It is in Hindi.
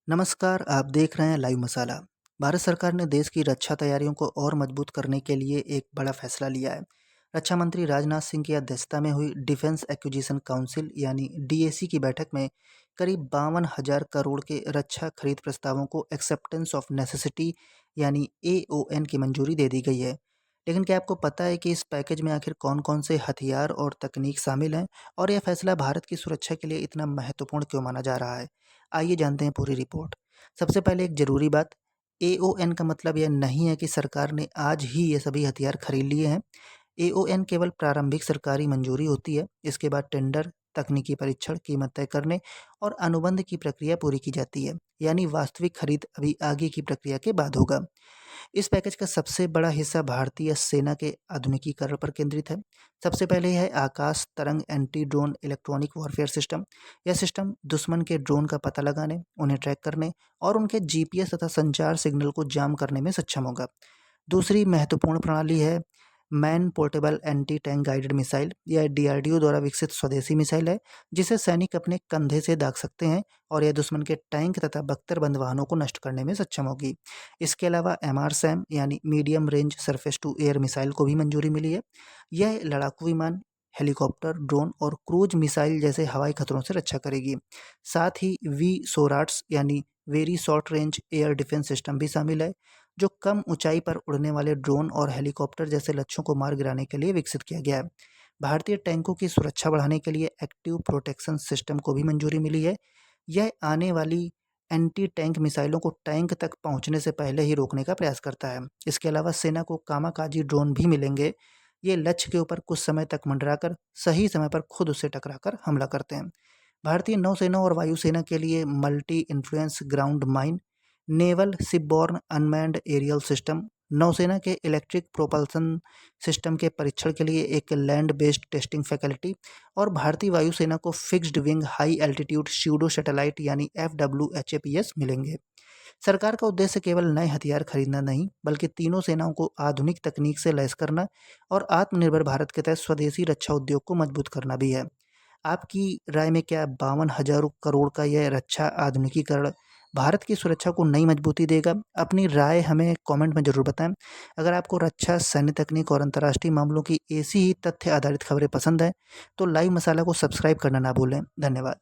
नमस्कार, आप देख रहे हैं लाइव मसाला। भारत सरकार ने देश की रक्षा तैयारियों को और मजबूत करने के लिए एक बड़ा फैसला लिया है। रक्षा मंत्री राजनाथ सिंह की अध्यक्षता में हुई डिफेंस एक्विजिशन काउंसिल यानी डीएसी की बैठक में करीब 52,000 करोड़ के रक्षा खरीद प्रस्तावों को एक्सेप्टेंस ऑफ नेसेसिटी यानी एओएन की मंजूरी दे दी गई है। लेकिन क्या आपको पता है कि इस पैकेज में आखिर कौन-कौन से हथियार और तकनीक शामिल हैं और यह फैसला भारत की सुरक्षा के लिए इतना महत्वपूर्ण क्यों माना जा रहा है? आइए जानते हैं पूरी रिपोर्ट। सबसे पहले एक ज़रूरी बात, एओएन का मतलब यह नहीं है कि सरकार ने आज ही ये सभी हथियार खरीद लिए हैं। एओएन केवल प्रारंभिक सरकारी मंजूरी होती है। इसके बाद टेंडर, तकनीकी परीक्षण, कीमत तय करने और अनुबंध की प्रक्रिया पूरी की जाती है। यानी वास्तविक खरीद अभी आगे की प्रक्रिया के बाद होगा। इस पैकेज का सबसे बड़ा हिस्सा भारतीय सेना के आधुनिकीकरण पर केंद्रित है। सबसे पहले है आकाश तरंग anti drone electronic warfare system. यह सिस्टम दुश्मन के ड्रोन का पता लगाने, उन्हें ट्रैक करने और उनके जीपीएस तथा संचार सिग्नल को जाम करने में सक्षम होगा। दूसरी महत्वपूर्ण प्रणाली है man portable anti tank guided missile. यह डीआरडीओ द्वारा विकसित स्वदेशी मिसाइल है, जिसे सैनिक अपने कंधे से दाग सकते हैं और यह दुश्मन के टैंक तथा बख्तरबंद वाहनों को नष्ट करने में सक्षम होगी। इसके अलावा एमआर सैम यानी medium range surface to air missile को भी मंजूरी मिली है। यह लड़ाकू विमान, हेलीकॉप्टर, ड्रोन और क्रूज मिसाइल जैसे हवाई खतरों से रक्षा करेगी। साथ ही वी सोराट्स यानी very short range air defence system भी शामिल है, जो कम ऊंचाई पर उड़ने वाले ड्रोन और हेलीकॉप्टर जैसे लक्ष्यों को मार गिराने के लिए विकसित किया गया है। भारतीय टैंकों की सुरक्षा बढ़ाने के लिए एक्टिव प्रोटेक्शन सिस्टम को भी मंजूरी मिली है। यह आने वाली एंटी टैंक मिसाइलों को टैंक तक पहुंचने से पहले ही रोकने का प्रयास करता है। इसके अलावा सेना को कामाकाजी ड्रोन भी मिलेंगे। ये लक्ष्य के ऊपर कुछ समय तक मंडराकर सही समय पर खुद उससे टकराकर हमला करते हैं। भारतीय नौसेना और वायुसेना के लिए multi influence ground mine, naval shipborne unmanned aerial system, नौसेना के इलेक्ट्रिक प्रोपल्सन सिस्टम के परीक्षण के लिए एक लैंड बेस्ड टेस्टिंग फैसिलिटी और भारतीय वायुसेना को fixed wing high altitude pseudo satellite यानी FWHAPS मिलेंगे। सरकार का उद्देश्य केवल नए हथियार खरीदना नहीं, बल्कि तीनों सेनाओं को आधुनिक तकनीक से लैस करना और आत्मनिर्भर भारत के तहत स्वदेशी रक्षा उद्योग को मजबूत करना भी है। आपकी राय में क्या 52,000 करोड़ का यह रक्षा आधुनिकीकरण भारत की सुरक्षा को नई मजबूती देगा? अपनी राय हमें कमेंट में ज़रूर बताएं। अगर आपको रक्षा, सैन्य तकनीक और अंतर्राष्ट्रीय मामलों की ऐसी ही तथ्य आधारित खबरें पसंद हैं, तो लाइव मसाला को सब्सक्राइब करना ना भूलें। धन्यवाद।